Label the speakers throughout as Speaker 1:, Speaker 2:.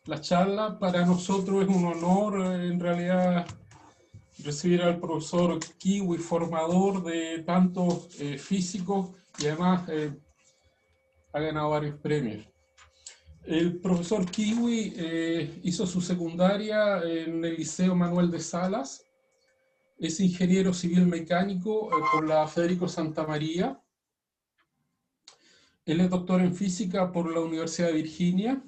Speaker 1: la charla. Para nosotros es un honor, en realidad, recibir al profesor Kiwi, formador de tantos físicos, y además ha ganado varios premios. El profesor Kiwi hizo su secundaria en el Liceo Manuel de Salas, es ingeniero civil mecánico por la Federico Santa María. Él es doctor en física por la Universidad de Virginia.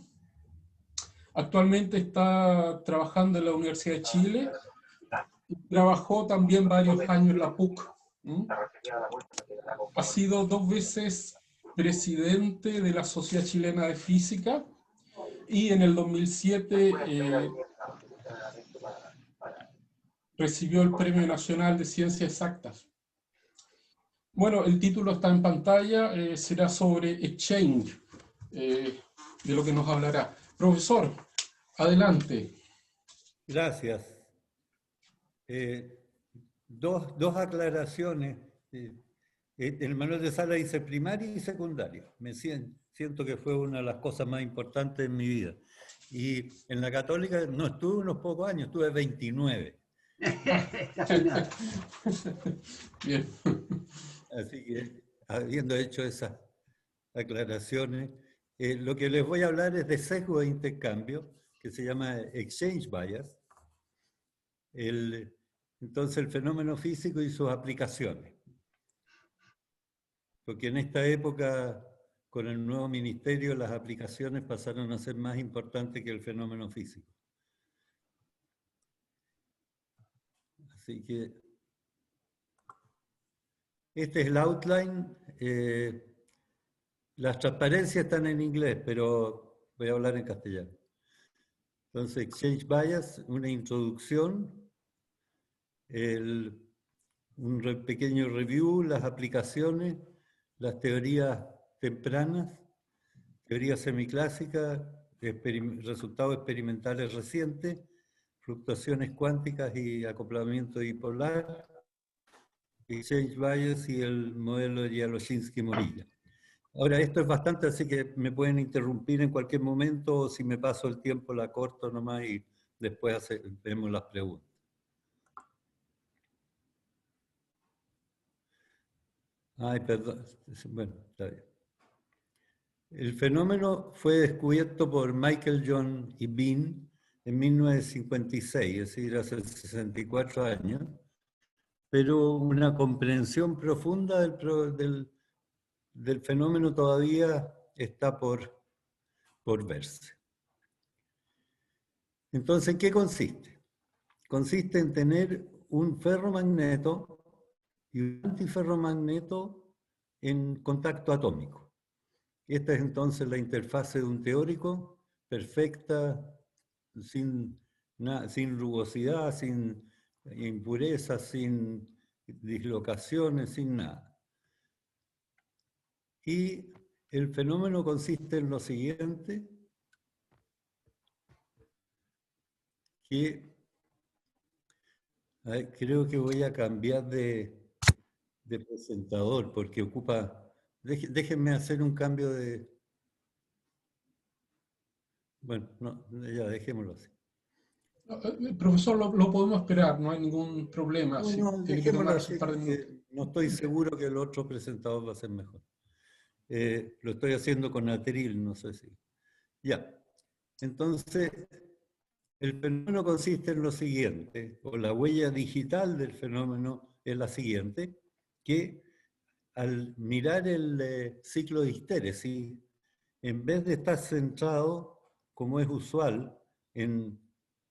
Speaker 1: Actualmente está trabajando en la Universidad de Chile. Trabajó también varios años en la PUC. Ha sido 2 veces presidente de la Sociedad Chilena de Física y en el 2007 recibió el Premio Nacional de Ciencias Exactas. Bueno, el título está en pantalla, será sobre Exchange, de lo que nos hablará. Profesor, adelante.
Speaker 2: Gracias. Dos aclaraciones. El manual de Sala dice primaria y secundaria. Siento que fue una de las cosas más importantes en mi vida. Y en la Católica no estuve unos pocos años, estuve 29.
Speaker 1: Bien.
Speaker 2: Así que, habiendo hecho esas aclaraciones, lo que les voy a hablar es de sesgo de intercambio, que se llama exchange bias. Entonces, el fenómeno físico y sus aplicaciones. Porque en esta época, con el nuevo ministerio, las aplicaciones pasaron a ser más importantes que el fenómeno físico. Así que este es el outline. Las transparencias están en inglés, pero voy a hablar en castellano. Entonces, Exchange Bias, una introducción, un pequeño review, las aplicaciones, las teorías tempranas, teoría semiclásica, resultados experimentales recientes, fluctuaciones cuánticas y acoplamiento dipolar, Exchange Bias y el modelo de Yaloshinsky-Morilla. Ahora, esto es bastante, así que me pueden interrumpir en cualquier momento, o si me paso el tiempo la corto nomás y después vemos las preguntas. Ay, perdón. Bueno, está bien. El fenómeno fue descubierto por Michael John y Bean en 1956, es decir, hace 64 años, pero una comprensión profunda del fenómeno todavía está por verse. Entonces, ¿en qué consiste? Consiste en tener un ferromagneto y un antiferromagneto en contacto atómico. Esta es entonces la interfase de un teórico, perfecta, sin rugosidad, sin impurezas, sin dislocaciones, sin nada. Y el fenómeno consiste en lo siguiente, que creo que voy a cambiar de presentador porque ocupa... Déjenme hacer un cambio de... Bueno, no, ya dejémoslo así.
Speaker 1: Profesor, lo podemos esperar, no hay ningún problema.
Speaker 2: No,
Speaker 1: Si
Speaker 2: no,
Speaker 1: tiene que
Speaker 2: dejémoslo
Speaker 1: tomarse
Speaker 2: así
Speaker 1: un par de
Speaker 2: porque
Speaker 1: minutos.
Speaker 2: no estoy seguro que el otro presentador va a ser mejor. Lo estoy haciendo con atril, no sé si... Ya. Entonces, el fenómeno consiste en lo siguiente, o la huella digital del fenómeno es la siguiente, que al mirar el ciclo de histéresis, en vez de estar centrado, como es usual, en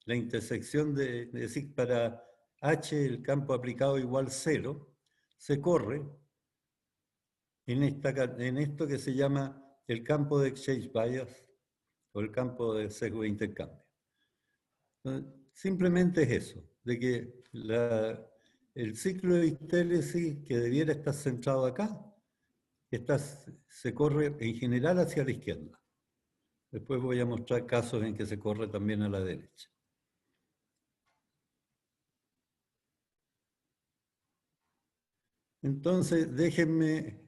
Speaker 2: la intersección es decir, para H el campo aplicado igual 0, se corre en esto que se llama el campo de exchange bias o el campo de sesgo de intercambio. Entonces, simplemente es eso, de que el ciclo de histéresis que debiera estar centrado acá, se corre en general hacia la izquierda. Después voy a mostrar casos en que se corre también a la derecha. Entonces, déjenme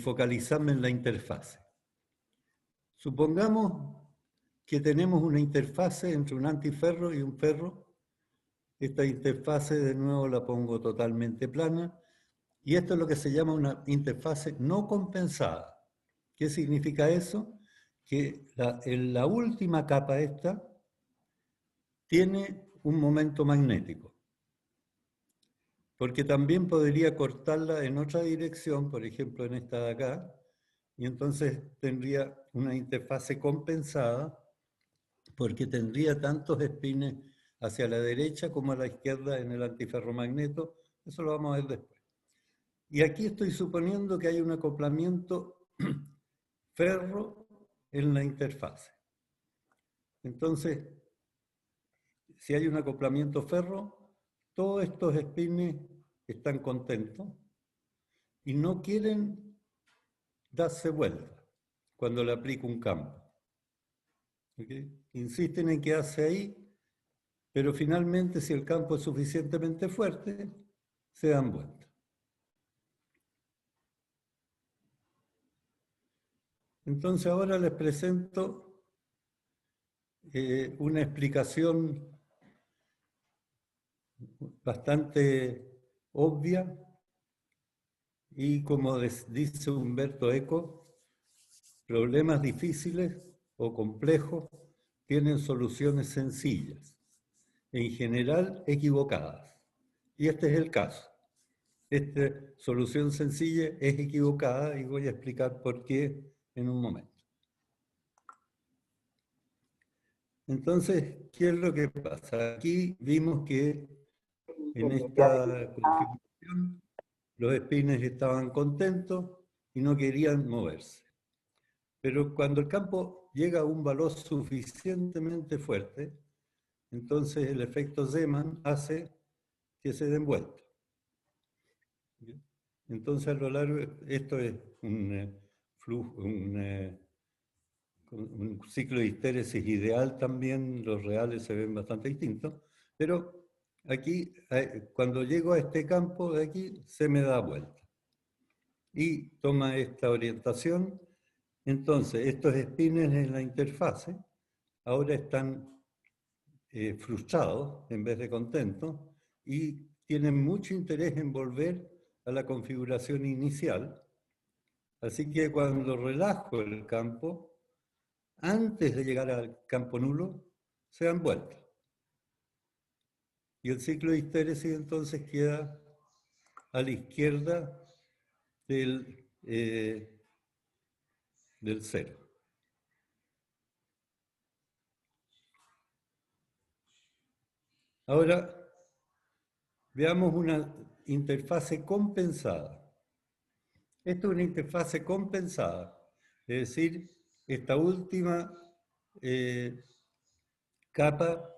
Speaker 2: focalizarme en la interfase. Supongamos que tenemos una interfase entre un antiferro y un ferro. Esta interfase, de nuevo, la pongo totalmente plana. Y esto es lo que se llama una interfase no compensada. ¿Qué significa eso? Que la última capa esta tiene un momento magnético. Porque también podría cortarla en otra dirección, por ejemplo en esta de acá, y entonces tendría una interfase compensada, porque tendría tantos espines hacia la derecha como a la izquierda en el antiferromagneto. Eso lo vamos a ver después. Y aquí estoy suponiendo que hay un acoplamiento ferro en la interfase. Entonces, si hay un acoplamiento ferro, todos estos espines están contentos y no quieren darse vuelta cuando le aplico un campo. ¿Okay? Insisten en quedarse ahí, pero finalmente, si el campo es suficientemente fuerte, se dan vuelta. Entonces ahora les presento una explicación bastante obvia y, como dice Humberto Eco, problemas difíciles o complejos tienen soluciones sencillas, en general equivocadas. Y este es el caso. Esta solución sencilla es equivocada y voy a explicar por qué en un momento. Entonces, ¿qué es lo que pasa? Aquí vimos que en esta configuración los espines estaban contentos y no querían moverse. Pero cuando el campo llega a un valor suficientemente fuerte, entonces el efecto Zeeman hace que se den vuelta. Entonces, a lo largo, esto es un flujo, un ciclo de histéresis ideal también, los reales se ven bastante distintos, pero aquí, cuando llego a este campo de aquí, se me da vuelta. Y toma esta orientación. Entonces, estos espines en la interfase ahora están frustrados en vez de contentos y tienen mucho interés en volver a la configuración inicial. Así que cuando relajo el campo, antes de llegar al campo nulo, se dan vuelta. Y el ciclo de histéresis entonces queda a la izquierda del cero. Ahora, veamos una interfase compensada. Esto es una interfase compensada, es decir, esta última capa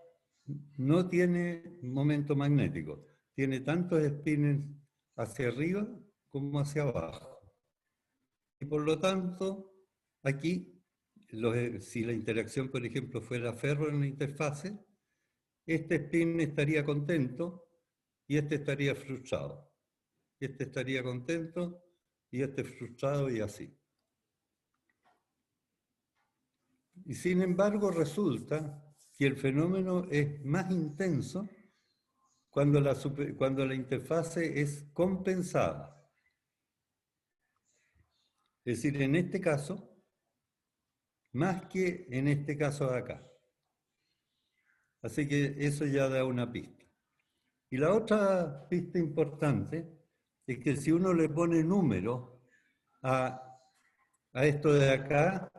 Speaker 2: no tiene momento magnético, tiene tantos espines hacia arriba como hacia abajo. Y por lo tanto, aquí, si la interacción, por ejemplo, fuera ferro en la interfase, este espín estaría contento y este estaría frustrado. Este estaría contento y este frustrado, y así. Y sin embargo resulta que el fenómeno es más intenso cuando la interfase es compensada. Es decir, en este caso, más que en este caso de acá. Así que eso ya da una pista. Y la otra pista importante es que si uno le pone número a esto de acá,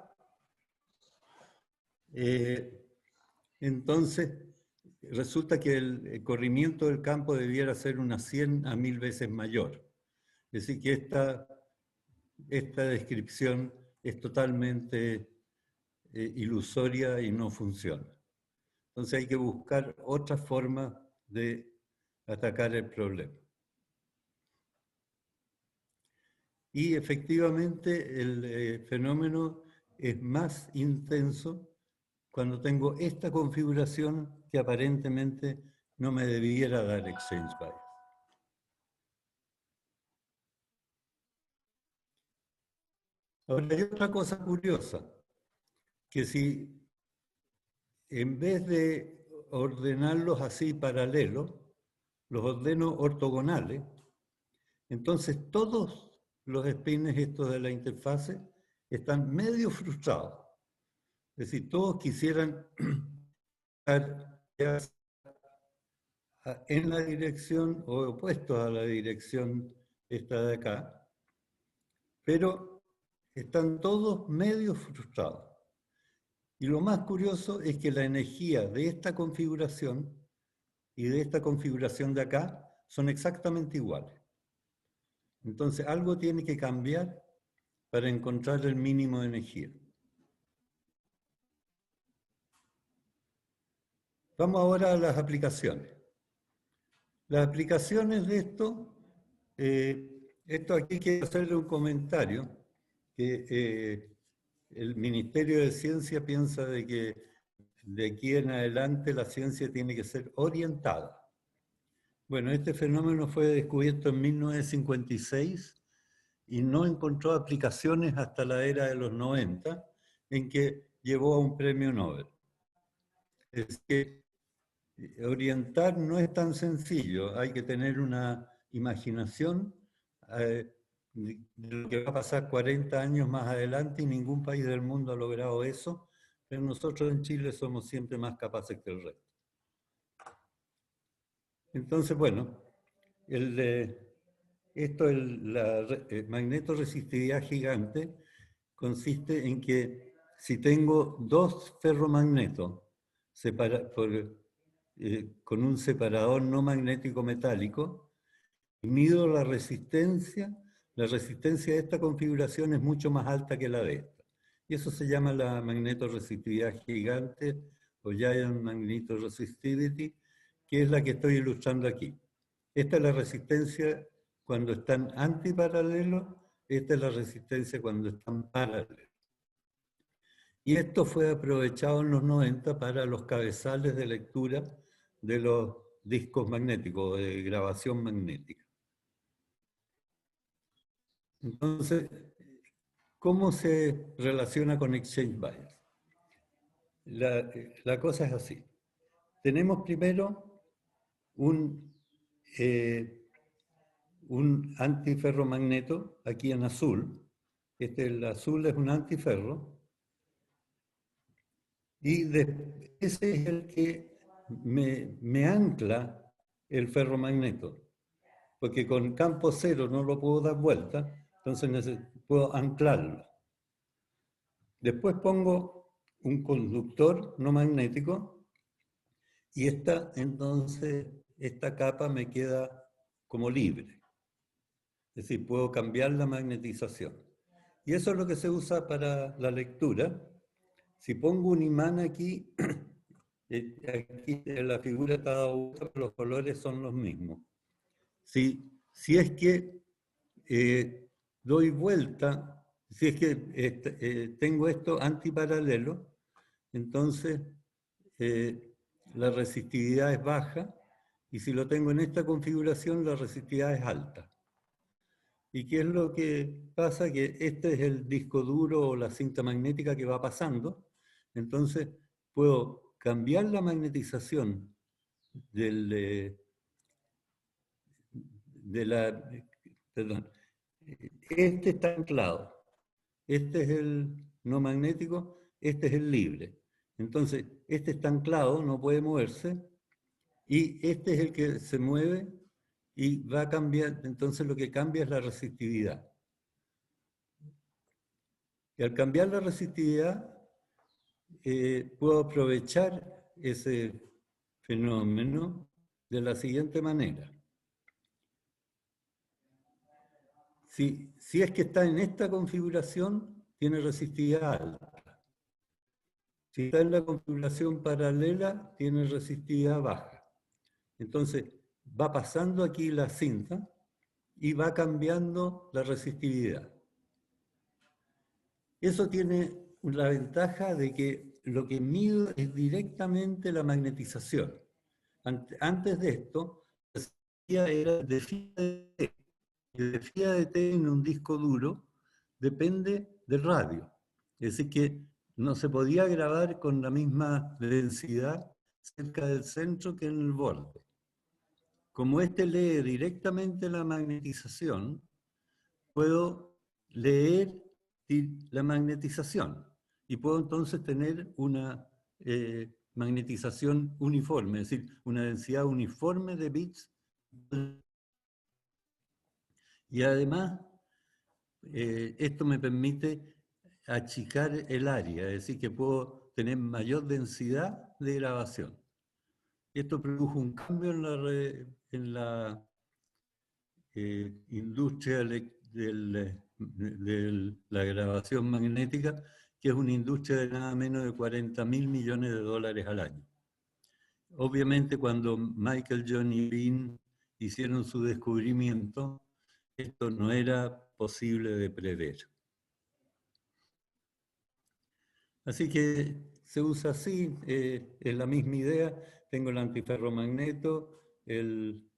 Speaker 2: entonces resulta que el corrimiento del campo debiera ser unas 100 a 1000 veces mayor. Es decir, que esta descripción es totalmente ilusoria y no funciona. Entonces hay que buscar otra forma de atacar el problema. Y efectivamente el fenómeno es más intenso cuando tengo esta configuración que aparentemente no me debiera dar exchange bias. Ahora hay otra cosa curiosa, que si en vez de ordenarlos así paralelos, los ordeno ortogonales. Entonces todos los espines estos de la interfase están medio frustrados. Es decir, todos quisieran estar en la dirección o opuestos a la dirección esta de acá, pero están todos medio frustrados. Y lo más curioso es que la energía de esta configuración y de esta configuración de acá son exactamente iguales. Entonces algo tiene que cambiar para encontrar el mínimo de energía. Vamos ahora a las aplicaciones. Las aplicaciones de esto aquí quiero hacerle un comentario, que el Ministerio de Ciencia piensa de que de aquí en adelante la ciencia tiene que ser orientada. Bueno, este fenómeno fue descubierto en 1956 y no encontró aplicaciones hasta la era de los 90, en que llevó a un premio Nobel. Es que orientar no es tan sencillo, hay que tener una imaginación de lo que va a pasar 40 años más adelante y ningún país del mundo ha logrado eso, pero nosotros en Chile somos siempre más capaces que el resto. Entonces, bueno, la magnetoresistividad gigante consiste en que si tengo dos ferromagnetos con un separador no magnético metálico, y mido la resistencia de esta configuración es mucho más alta que la de esta. Y eso se llama la magnetoresistividad gigante o Giant Magnetoresistivity, que es la que estoy ilustrando aquí. Esta es la resistencia cuando están antiparalelos, esta es la resistencia cuando están paralelos. Y esto fue aprovechado en los 90 para los cabezales de lectura de los discos magnéticos, de grabación magnética. Entonces, ¿cómo se relaciona con exchange bias? La cosa es así. Tenemos primero un antiferromagneto, aquí en azul. El azul es un antiferro. Y ese es el que me ancla el ferromagneto. Porque con campo cero no lo puedo dar vuelta, entonces puedo anclarlo. Después pongo un conductor no magnético y entonces esta capa me queda como libre. Es decir, puedo cambiar la magnetización. Y eso es lo que se usa para la lectura. Si pongo un imán aquí, aquí en la figura está dado vuelta, pero los colores son los mismos. Si es que doy vuelta, si es que tengo esto antiparalelo, entonces la resistividad es baja, y si lo tengo en esta configuración, la resistividad es alta. ¿Y qué es lo que pasa? Que este es el disco duro o la cinta magnética que va pasando, entonces puedo cambiar la magnetización perdón, este está anclado, este es el no magnético, este es el libre. Entonces, este está anclado, no puede moverse, y este es el que se mueve y va a cambiar, entonces lo que cambia es la resistividad. Y al cambiar la resistividad, puedo aprovechar ese fenómeno de la siguiente manera. Si es que está en esta configuración, tiene resistividad alta. Si está en la configuración paralela, tiene resistividad baja. Entonces, va pasando aquí la cinta y va cambiando la resistividad. Eso tiene la ventaja de que lo que mido es directamente la magnetización. Antes de esto, la resistividad era de phi de t. Y de phi de t en un disco duro depende del radio. Es decir, que no se podía grabar con la misma densidad cerca del centro que en el borde. Como este lee directamente la magnetización, puedo leer la magnetización y puedo entonces tener una magnetización uniforme, es decir, una densidad uniforme de bits. Y además, esto me permite achicar el área, es decir, que puedo tener mayor densidad de grabación. Esto produjo un cambio en la industria de la grabación magnética, que es una industria de nada menos de 40.000 millones de dólares al año. Obviamente, cuando Michael, John y Lynn hicieron su descubrimiento, esto no era posible de prever. Así que se usa así, es la misma idea. Tengo el antiferromagneto, el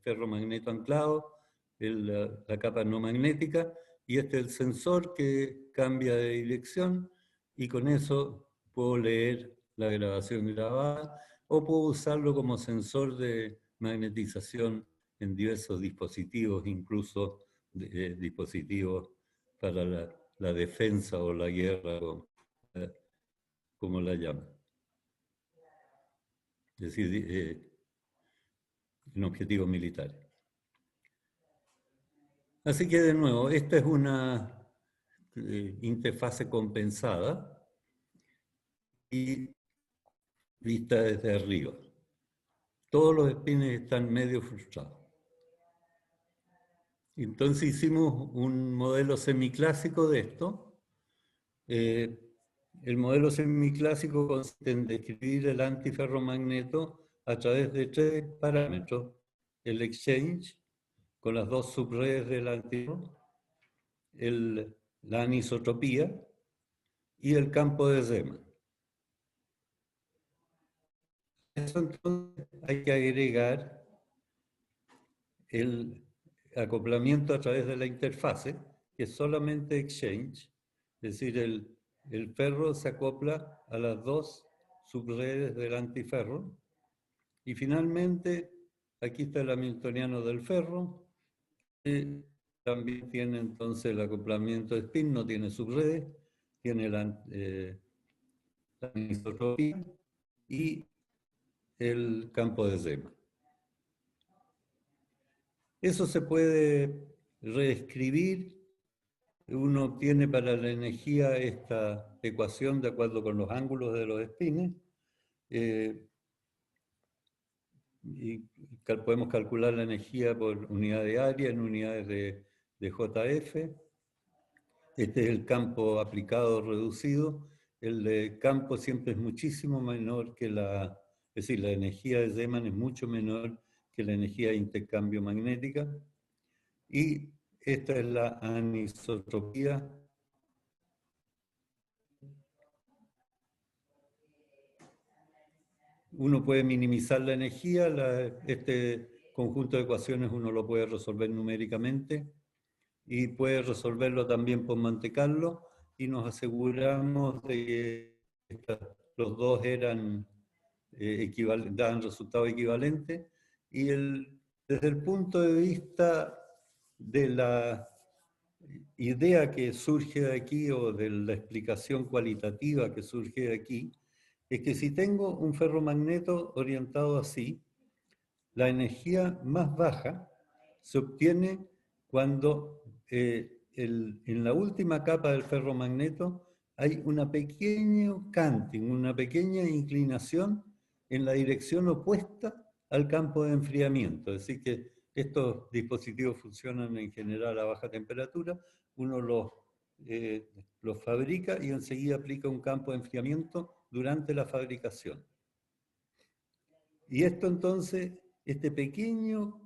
Speaker 2: ferromagneto anclado, la capa no magnética, y este es el sensor que cambia de dirección, y con eso puedo leer la grabación grabada, o puedo usarlo como sensor de magnetización en diversos dispositivos, incluso dispositivos para la defensa o la guerra, como la llaman. Es decir, en objetivos militares. Así que de nuevo, esta es una interfase compensada y vista desde arriba. Todos los espines están medio frustrados. Entonces hicimos un modelo semiclásico de esto. El modelo semiclásico consiste en describir el antiferromagneto a través de 3 parámetros: el exchange, con las 2 subredes del antiferro, la anisotropía y el campo de Zeeman. Eso entonces hay que agregar el acoplamiento a través de la interfase, que es solamente exchange, es decir, el ferro se acopla a las 2 subredes del antiferro. Y finalmente, aquí está el hamiltoniano del ferro, que también tiene entonces el acoplamiento de spin, no tiene subredes, tiene la anisotropía y el campo de Zeeman. Eso se puede reescribir. Uno obtiene para la energía esta ecuación de acuerdo con los ángulos de los espines. Y podemos calcular la energía por unidad de área en unidades de JF. Este es el campo aplicado reducido. El de campo siempre es muchísimo menor que es decir, la energía de Zeeman es mucho menor que la energía de intercambio magnética. Y esta es la anisotropía. Uno puede minimizar la energía, este conjunto de ecuaciones uno lo puede resolver numéricamente y puede resolverlo también por Monte Carlo, y nos aseguramos de que los dos eran daban resultados equivalentes. Y desde el punto de vista de la idea que surge de aquí, o de la explicación cualitativa que surge de aquí, es que si tengo un ferromagneto orientado así, la energía más baja se obtiene cuando en la última capa del ferromagneto hay un pequeño canting, una pequeña inclinación en la dirección opuesta al campo de enfriamiento. Es decir, que estos dispositivos funcionan en general a baja temperatura, uno los fabrica y enseguida aplica un campo de enfriamiento durante la fabricación. Y esto entonces, este pequeño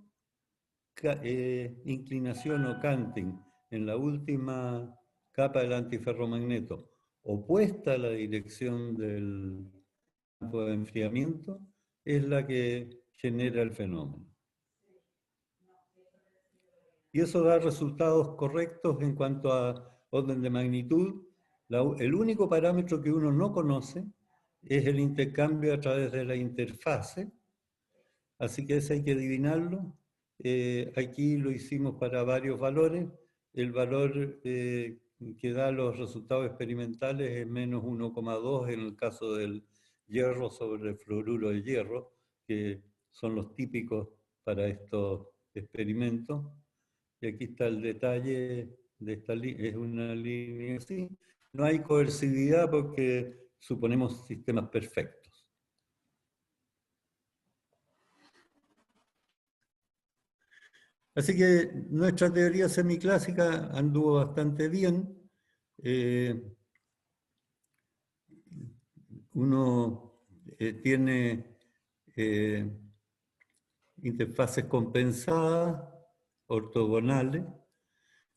Speaker 2: inclinación o canting en la última capa del antiferromagneto, opuesta a la dirección del campo de enfriamiento, es la que genera el fenómeno. Y eso da resultados correctos en cuanto a orden de magnitud. El único parámetro que uno no conoce es el intercambio a través de la interfase, así que ese hay que adivinarlo. Aquí lo hicimos para varios valores. El valor que da los resultados experimentales es menos 1,2 en el caso del hierro sobre el fluoruro de hierro, que son los típicos para estos experimentos. Y aquí está el detalle de esta línea, es una línea así. No hay coercividad porque suponemos sistemas perfectos. Así que nuestra teoría semiclásica anduvo bastante bien. Uno tiene interfaces compensadas, ortogonales,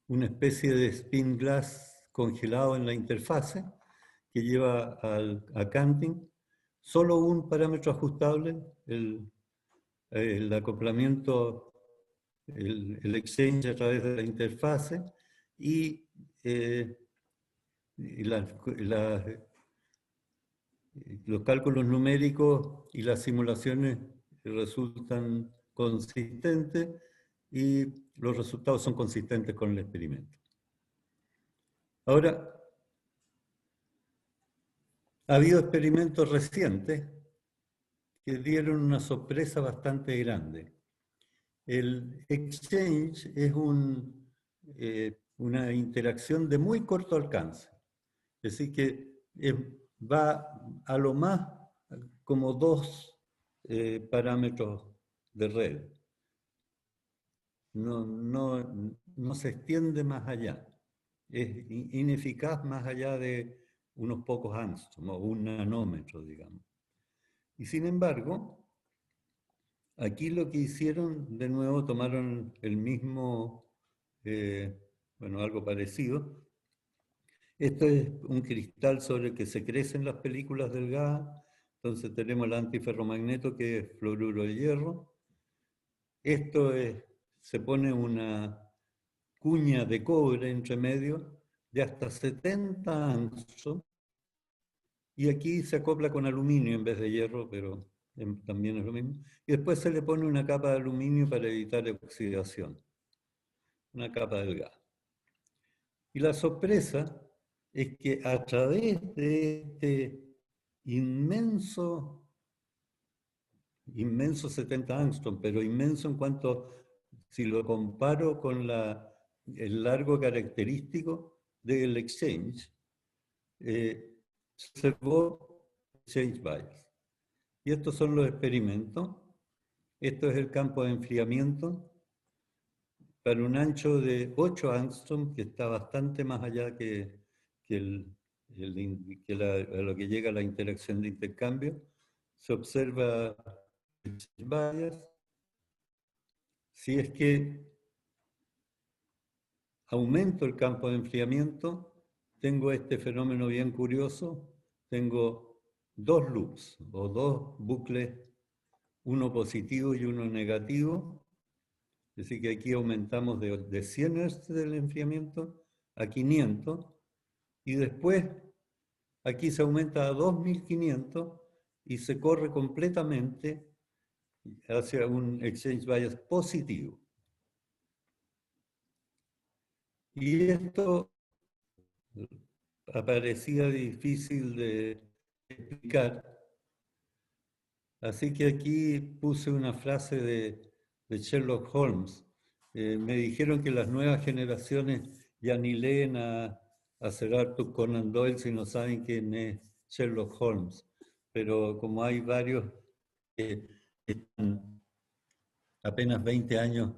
Speaker 2: una especie de spin glass congelado en la interfase que lleva a canting. Solo un parámetro ajustable, el acoplamiento, el exchange a través de la interfase y los cálculos numéricos y las simulaciones resultan consistentes y los resultados son consistentes con el experimento. Ahora, ha habido experimentos recientes que dieron una sorpresa bastante grande. El exchange es una interacción de muy corto alcance. Es decir, que va a lo más como 2 parámetros de red. No se extiende más allá. Es ineficaz más allá de unos pocos angstrom o 1 nanómetro, digamos. Y sin embargo, aquí lo que hicieron, de nuevo, tomaron el mismo, bueno, algo parecido. Esto es un cristal sobre el que se crecen las películas delgadas. Entonces tenemos el antiferromagneto, que es fluoruro de hierro. Esto se pone una cuña de cobre entre medio de hasta 70 angstrom. Y aquí se acopla con aluminio en vez de hierro, pero también es lo mismo. Y después se le pone una capa de aluminio para evitar oxidación. Una capa delgada. Y la sorpresa es que a través de este inmenso 70 angstrom, pero inmenso en cuanto, si lo comparo con el largo característico del exchange, se observó exchange bias. Y estos son los experimentos. Esto es el campo de enfriamiento para un ancho de 8 angstrom, que está bastante más allá que a lo que llega la interacción de intercambio. Se observa bias. Si es que aumento el campo de enfriamiento, tengo este fenómeno bien curioso. Tengo 2 loops o 2 bucles, uno positivo y uno negativo. Es decir, que aquí aumentamos de 100 Hz del enfriamiento a 500 y después aquí se aumenta a 2500 y se corre completamente hacia un exchange bias positivo. Y esto parecía difícil de explicar, así que aquí puse una frase de Sherlock Holmes. Me dijeron que las nuevas generaciones ya ni leen a Sir Arthur Conan Doyle si no saben quién es Sherlock Holmes, pero como hay varios que están apenas 20 años,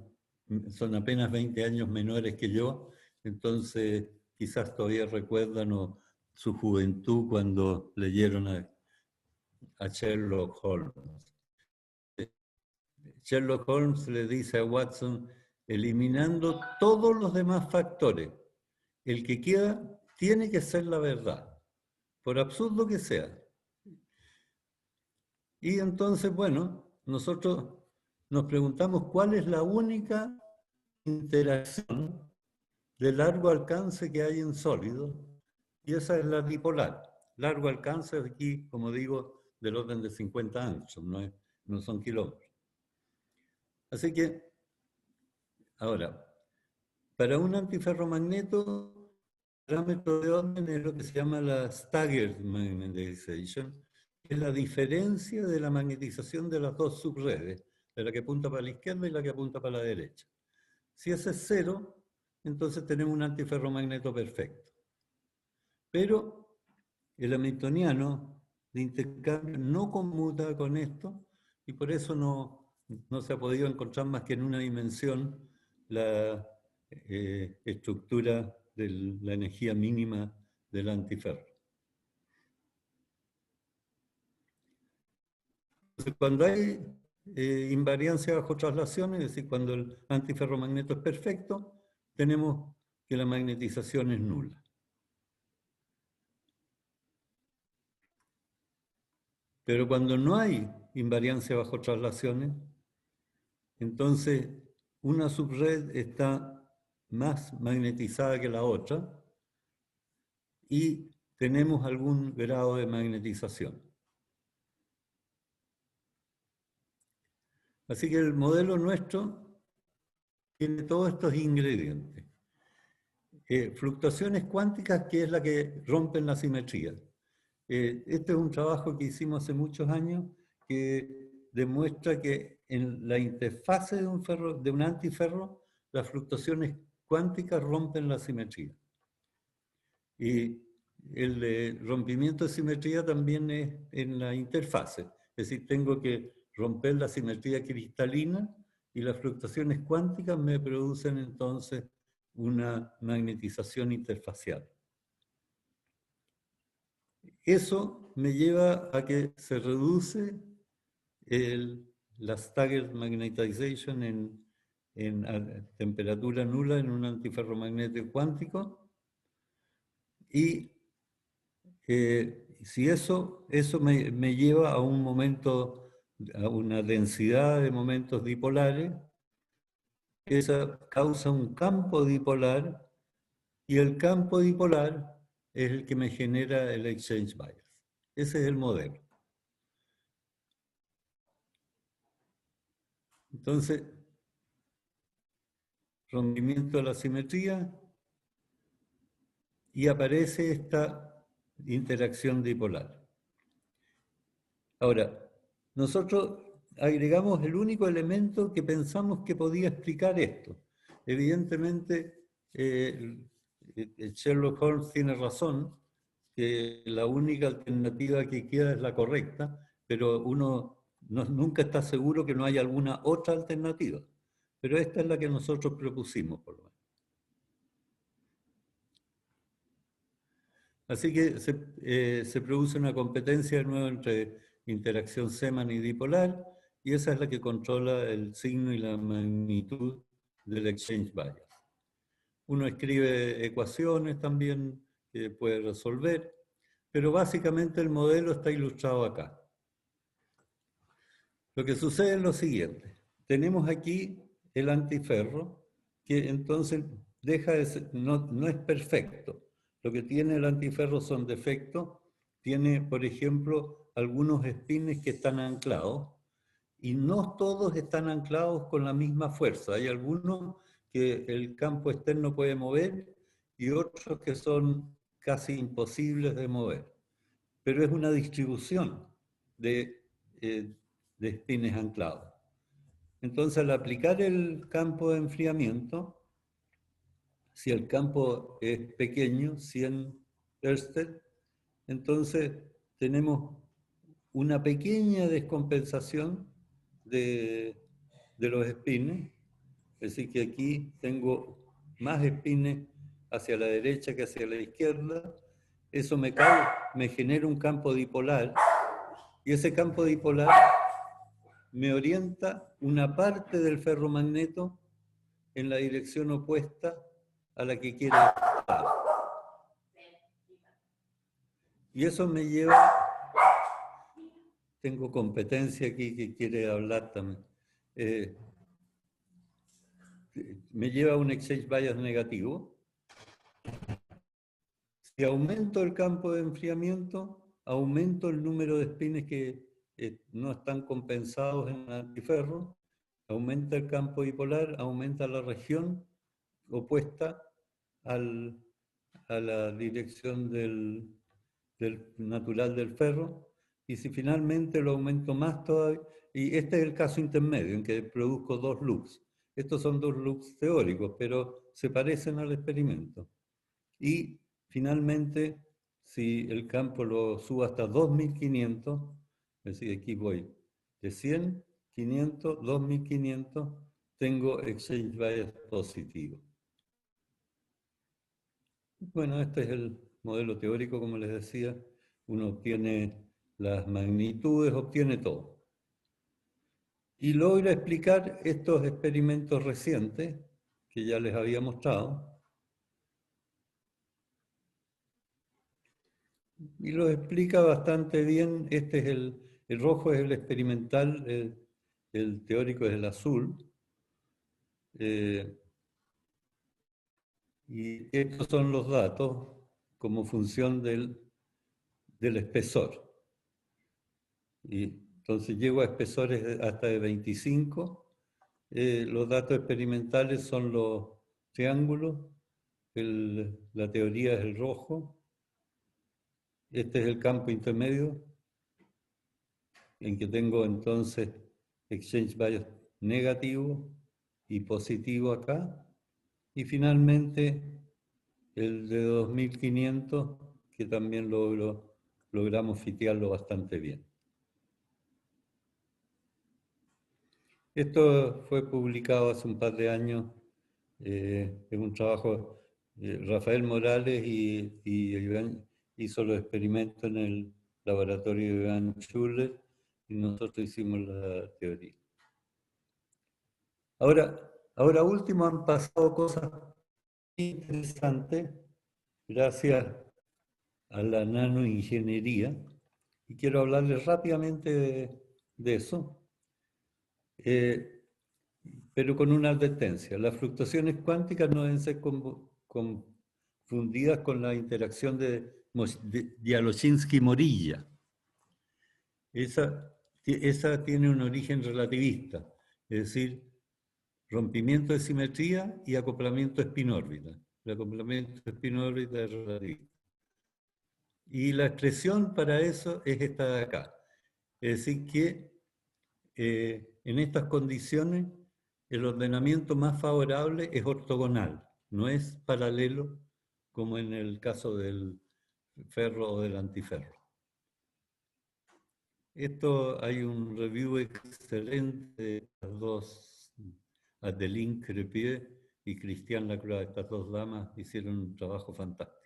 Speaker 2: son apenas 20 años menores que yo, entonces quizás todavía recuerdan su juventud cuando leyeron a Sherlock Holmes. Sherlock Holmes le dice a Watson, eliminando todos los demás factores, el que queda tiene que ser la verdad, por absurdo que sea. Y entonces, bueno, nosotros nos preguntamos cuál es la única interacción de largo alcance que hay en sólidos y esa es la dipolar. Largo alcance aquí, como digo, del orden de 50 angstrom, no son kilómetros. Así que, ahora, para un antiferromagneto, el parámetro de orden es lo que se llama la staggered magnetization, que es la diferencia de la magnetización de las dos subredes, de la que apunta para la izquierda y la que apunta para la derecha. Si ese es 0, entonces tenemos un antiferromagneto perfecto. Pero el hamiltoniano de intercambio no conmuta con esto y por eso no se ha podido encontrar más que en una dimensión la estructura de la energía mínima del antiferro. Entonces, cuando hay invariancia bajo traslación, es decir, cuando el antiferromagneto es perfecto, tenemos que la magnetización es nula. Pero cuando no hay invariancia bajo traslaciones, entonces una subred está más magnetizada que la otra y tenemos algún grado de magnetización. Así que el modelo nuestro tiene todos estos ingredientes. Fluctuaciones cuánticas, que es la que rompen la simetría. Este es un trabajo que hicimos hace muchos años que demuestra que en la interfase de un antiferro, las fluctuaciones cuánticas rompen la simetría. Y el rompimiento de simetría también es en la interfase. Es decir, tengo que romper la simetría cristalina y las fluctuaciones cuánticas me producen entonces una magnetización interfacial. Eso me lleva a que se reduce la staggered magnetization en temperatura nula en un antiferromagneto cuántico. Y si eso me lleva a un momento, a una densidad de momentos dipolares, esa causa un campo dipolar, y el campo dipolar es el que me genera el exchange bias. Ese es el modelo. Entonces, rompimiento de la simetría y aparece esta interacción dipolar. Ahora, nosotros agregamos el único elemento que pensamos que podía explicar esto. Evidentemente, Sherlock Holmes tiene razón, que la única alternativa que queda es la correcta, pero uno nunca está seguro que no haya alguna otra alternativa. Pero esta es la que nosotros propusimos, por lo menos. Así que se produce una competencia de nuevo entre interacción Zeeman y dipolar, y esa es la que controla el signo y la magnitud del exchange bias. Uno escribe ecuaciones también que puede resolver, pero básicamente el modelo está ilustrado acá. Lo que sucede es lo siguiente. Tenemos aquí el antiferro, que entonces deja de ser, no es perfecto. Lo que tiene el antiferro son defectos. Tiene, por ejemplo, algunos espines que están anclados, y no todos están anclados con la misma fuerza. Hay algunos que el campo externo puede mover y otros que son casi imposibles de mover. Pero es una distribución de espines anclados. Entonces, al aplicar el campo de enfriamiento, si el campo es pequeño, 100 Ørsted, entonces tenemos una pequeña descompensación de los espines. Es decir, que aquí tengo más espines hacia la derecha que hacia la izquierda. Eso me genera un campo dipolar, y ese campo dipolar me orienta una parte del ferromagneto en la dirección opuesta a la que quiero estar. Y eso me lleva, tengo competencia aquí que quiere hablar también, me lleva a un exchange bias negativo. Si aumento el campo de enfriamiento, aumento el número de espines que no están compensados en el antiferro, aumenta el campo dipolar, aumenta la región opuesta a la dirección del natural del ferro, y si finalmente lo aumento más todavía, y este es el caso intermedio en que produzco 2 loops. Estos son 2 loops teóricos, pero se parecen al experimento. Y finalmente, si el campo lo subo hasta 2500, es decir, aquí voy de 100, 500, 2500, tengo exchange bias positivo. Bueno, este es el modelo teórico, como les decía. Uno obtiene las magnitudes, obtiene todo. Y logra explicar estos experimentos recientes que ya les había mostrado. Y los explica bastante bien. Este es el rojo es el experimental, el teórico es el azul. Y estos son los datos como función del espesor. Y entonces llego a espesores hasta de 25. Los datos experimentales son los triángulos. La teoría es el rojo. Este es el campo intermedio, en que tengo entonces exchange bias negativo y positivo acá. Y finalmente el de 2500, que también logramos fitearlo bastante bien. Esto fue publicado hace un par de años. Es un trabajo, Rafael Morales y Iván hizo los experimentos en el laboratorio de Iván Schuller y nosotros hicimos la teoría. Ahora último han pasado cosas interesantes gracias a la nanoingeniería y quiero hablarles rápidamente de eso. Pero con una advertencia. Las fluctuaciones cuánticas no deben ser confundidas con la interacción de Dzialochinsky-Morilla. Esa tiene un origen relativista, es decir, rompimiento de simetría y acoplamiento espin-órbita. El acoplamiento espin-órbita es relativista. Y la expresión para eso es esta de acá. Es decir, que en estas condiciones el ordenamiento más favorable es ortogonal, no es paralelo como en el caso del ferro o del antiferro. Esto hay un review excelente de las dos, Adeline Crepier y Christian Lacroix. Estas dos damas hicieron un trabajo fantástico.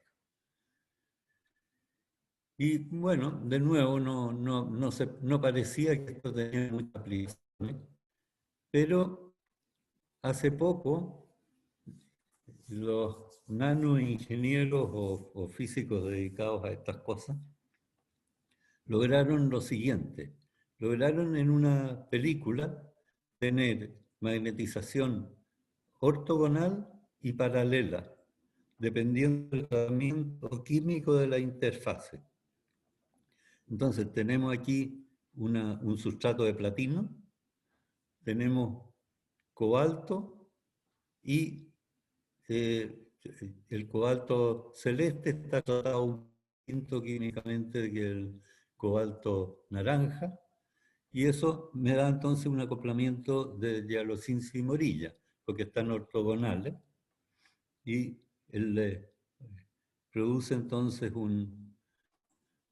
Speaker 2: Y bueno, de nuevo, no parecía que esto tenía mucha aplicación, pero hace poco los nanoingenieros o físicos dedicados a estas cosas lograron lo siguiente. Lograron en una película tener magnetización ortogonal y paralela, dependiendo del tratamiento químico de la interfase. Entonces tenemos aquí un sustrato de platino, tenemos cobalto y el cobalto celeste está tratado un poquito químicamente que el cobalto naranja, y eso me da entonces un acoplamiento de Dzialochinsky y Morilla, porque están ortogonales, y produce entonces un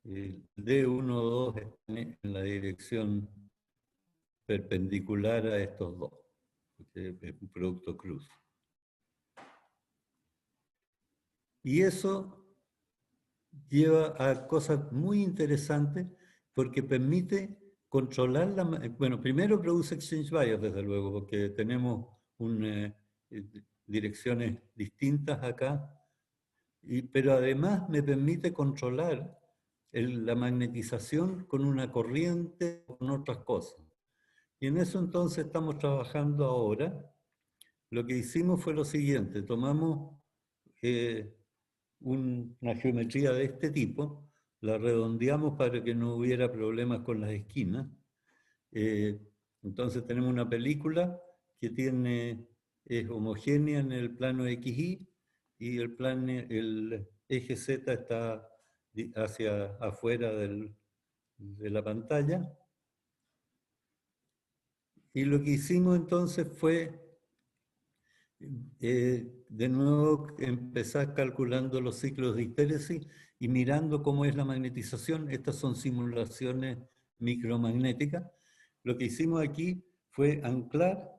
Speaker 2: D1,2 en la dirección perpendicular a estos dos, porque es un producto cruz. Y eso lleva a cosas muy interesantes porque permite controlar bueno, primero produce exchange bias, desde luego, porque tenemos direcciones distintas acá, pero además me permite controlar la magnetización con una corriente o con otras cosas. Y en eso entonces estamos trabajando ahora. Lo que hicimos fue lo siguiente: tomamos una geometría de este tipo, la redondeamos para que no hubiera problemas con las esquinas. Entonces tenemos una película que es homogénea en el plano XY y el eje Z está hacia afuera de la pantalla. Y lo que hicimos entonces fue, de nuevo, empezar calculando los ciclos de histéresis y mirando cómo es la magnetización. Estas son simulaciones micromagnéticas. Lo que hicimos aquí fue anclar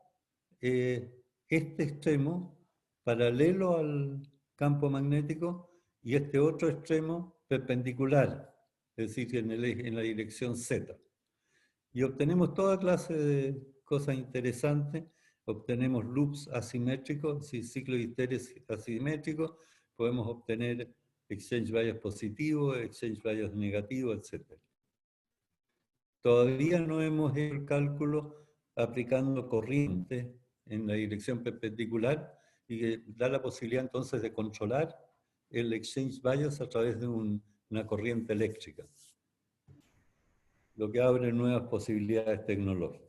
Speaker 2: este extremo paralelo al campo magnético y este otro extremo perpendicular, es decir, en la dirección Z. Y obtenemos toda clase de cosas interesantes. Obtenemos loops asimétricos, si ciclo de histéresis asimétrico, podemos obtener exchange bias positivo, exchange bias negativo, etc. Todavía no hemos hecho el cálculo aplicando corriente en la dirección perpendicular y que da la posibilidad entonces de controlar el exchange bias a través de una corriente eléctrica, lo que abre nuevas posibilidades tecnológicas.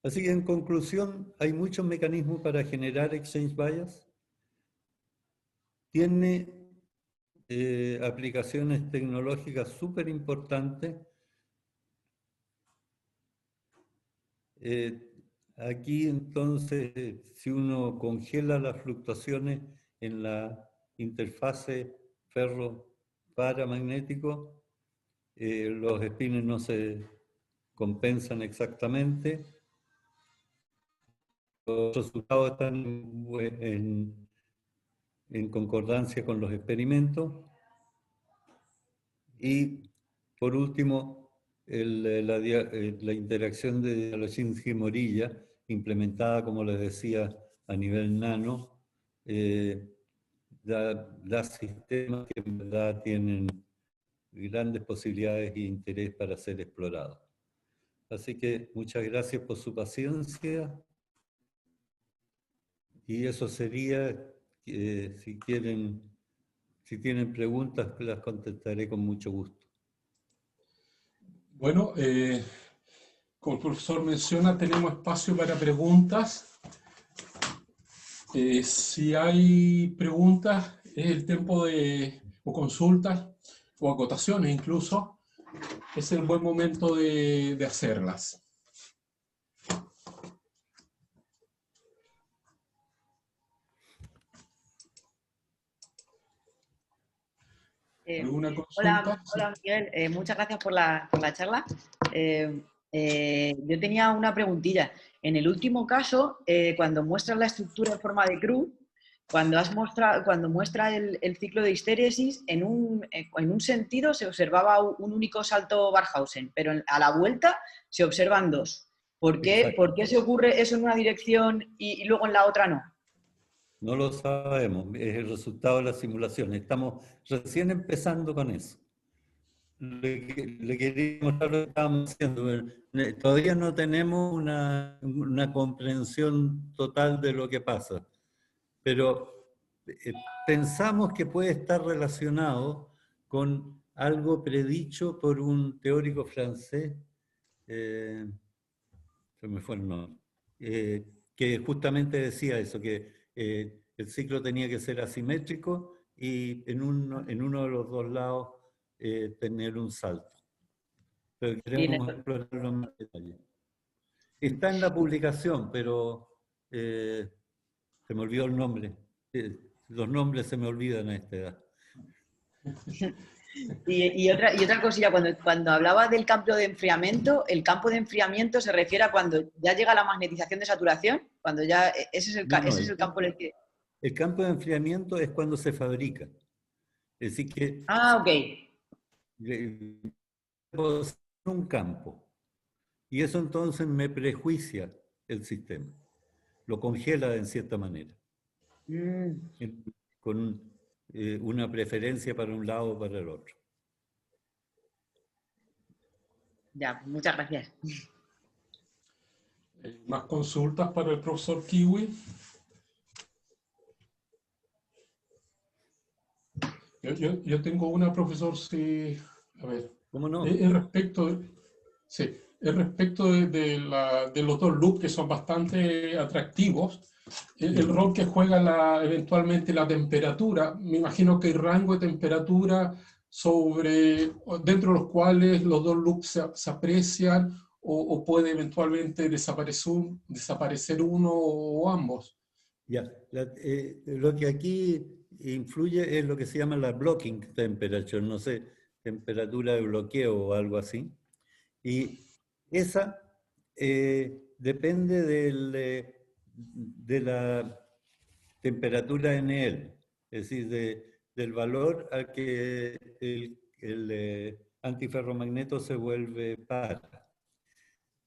Speaker 2: Así que en conclusión, hay muchos mecanismos para generar exchange bias. Tiene aplicaciones tecnológicas súper importantes. Aquí entonces, si uno congela las fluctuaciones en la interfase ferro-paramagnético, los espines no se compensan exactamente. Los resultados están en concordancia con los experimentos. Y por último, la interacción de Dialoshinsky-Morilla, implementada, como les decía, a nivel nano, da sistemas que en verdad tienen grandes posibilidades e interés para ser explorados. Así que muchas gracias por su paciencia. Y eso sería, si tienen preguntas, las contestaré con mucho gusto.
Speaker 1: Bueno, como el profesor menciona, tenemos espacio para preguntas. Si hay preguntas, es el tiempo o consultas, o acotaciones incluso, es el buen momento de hacerlas. ¿Alguna consulta?
Speaker 3: Hola Miguel, muchas gracias por la charla. Yo tenía una preguntilla. En el último caso, cuando muestras la estructura en forma de cruz, cuando muestra el ciclo de histéresis, en un sentido se observaba un único salto Barkhausen, pero a la vuelta se observan dos. ¿Por qué se ocurre eso en una dirección y luego en la otra no?
Speaker 2: No lo sabemos, es el resultado de la simulación. Estamos recién empezando con eso. Le quería mostrar lo que estábamos haciendo. Todavía no tenemos una comprensión total de lo que pasa, pero pensamos que puede estar relacionado con algo predicho por un teórico francés, se me fue el nombre, que justamente decía eso, que el ciclo tenía que ser asimétrico y en uno de los dos lados tener un salto. Pero queremos explorarlo en más detalle. Está en la publicación, pero se me olvidó el nombre. Los nombres se me olvidan a esta edad.
Speaker 3: Y otra cosilla, cuando hablaba del campo de enfriamiento, el campo de enfriamiento se refiere a cuando ya llega la magnetización de saturación, cuando ya ese es el campo en el que...
Speaker 2: El campo de enfriamiento es cuando se fabrica. Es decir que...
Speaker 3: Ah, ok.
Speaker 2: Un campo. Y eso entonces me prejuicia el sistema. Lo congela en cierta manera. Con una preferencia para un lado o para el otro.
Speaker 3: Ya, muchas gracias.
Speaker 1: ¿Más consultas para el profesor Kiwi? Yo tengo una, profesor, sí, a ver,
Speaker 2: ¿Cómo no?
Speaker 1: es respecto, sí, es respecto de los dos loops que son bastante atractivos, el rol que juega eventualmente la temperatura. Me imagino que hay rango de temperatura dentro de los cuales los dos loops se aprecian o puede eventualmente desaparecer uno o ambos.
Speaker 2: Ya, lo que aquí influye es lo que se llama la blocking temperature, no sé, temperatura de bloqueo o algo así. Y esa depende de la temperatura NL, es decir, del valor al que el antiferromagneto se vuelve par.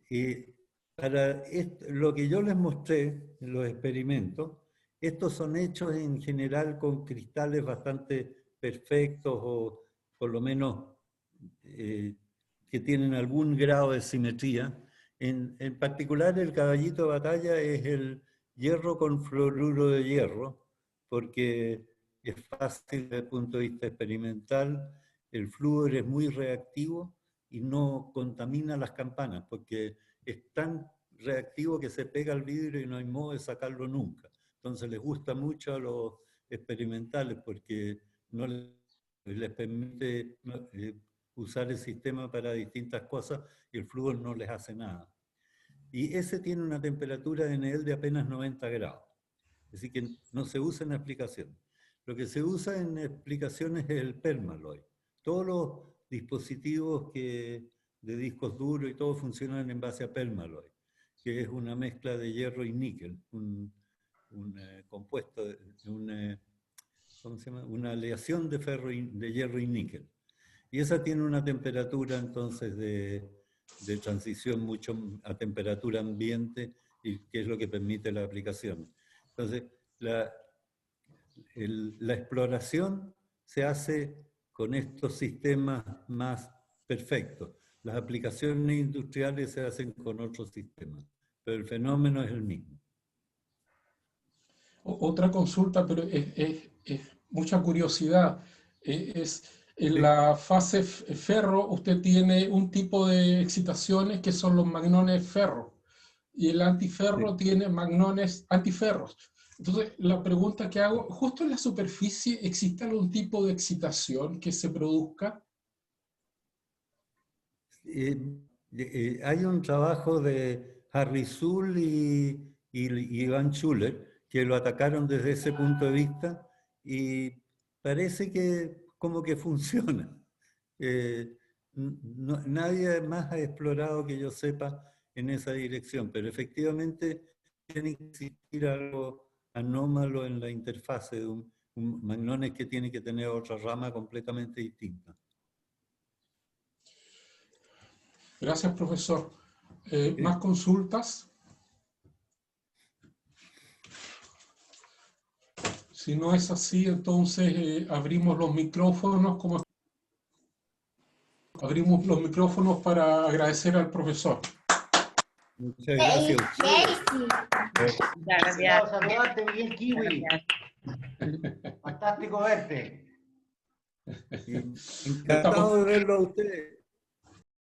Speaker 2: Y para lo que yo les mostré en los experimentos, estos son hechos en general con cristales bastante perfectos o por lo menos que tienen algún grado de simetría. En particular, el caballito de batalla es el hierro con fluoruro de hierro, porque es fácil desde el punto de vista experimental. El flúor es muy reactivo y no contamina las campanas, porque es tan reactivo que se pega al vidrio y no hay modo de sacarlo nunca. Entonces les gusta mucho a los experimentales porque no les permite usar el sistema para distintas cosas y el flúor no les hace nada. Y ese tiene una temperatura de NL de apenas 90 grados. Así que no se usa en aplicación. Lo que se usa en aplicaciones es el permalloy. Todos los dispositivos de discos duros y todo funcionan en base a permalloy, que es una mezcla de hierro y níquel, un compuesto, ¿cómo se llama? Una aleación de hierro y níquel. Y esa tiene una temperatura entonces de transición mucho a temperatura ambiente, y que es lo que permite la aplicación. Entonces, la exploración se hace con estos sistemas más perfectos. Las aplicaciones industriales se hacen con otros sistemas, pero el fenómeno es el mismo.
Speaker 1: Otra consulta, pero es mucha curiosidad. En la fase ferro, usted tiene un tipo de excitaciones que son los magnones ferro, y el antiferro tiene magnones antiferros. Entonces, la pregunta que hago, ¿justo en la superficie existe algún tipo de excitación que se produzca?
Speaker 2: Hay un trabajo de Harry Zull y Ivan Schuller que lo atacaron desde ese punto de vista y parece que como que funciona. Nadie más ha explorado que yo sepa en esa dirección, pero efectivamente tiene que existir algo anómalo en la interfase de un magnones que tiene que tener otra rama completamente distinta.
Speaker 1: Gracias, profesor. ¿Más consultas? Si no es así, entonces abrimos los micrófonos para agradecer al profesor.
Speaker 2: Muchas gracias.
Speaker 3: Muchas gracias.
Speaker 4: Saludarte, Miguel Kiwi. Fantástico verte.
Speaker 2: Encantado de verlo a ustedes.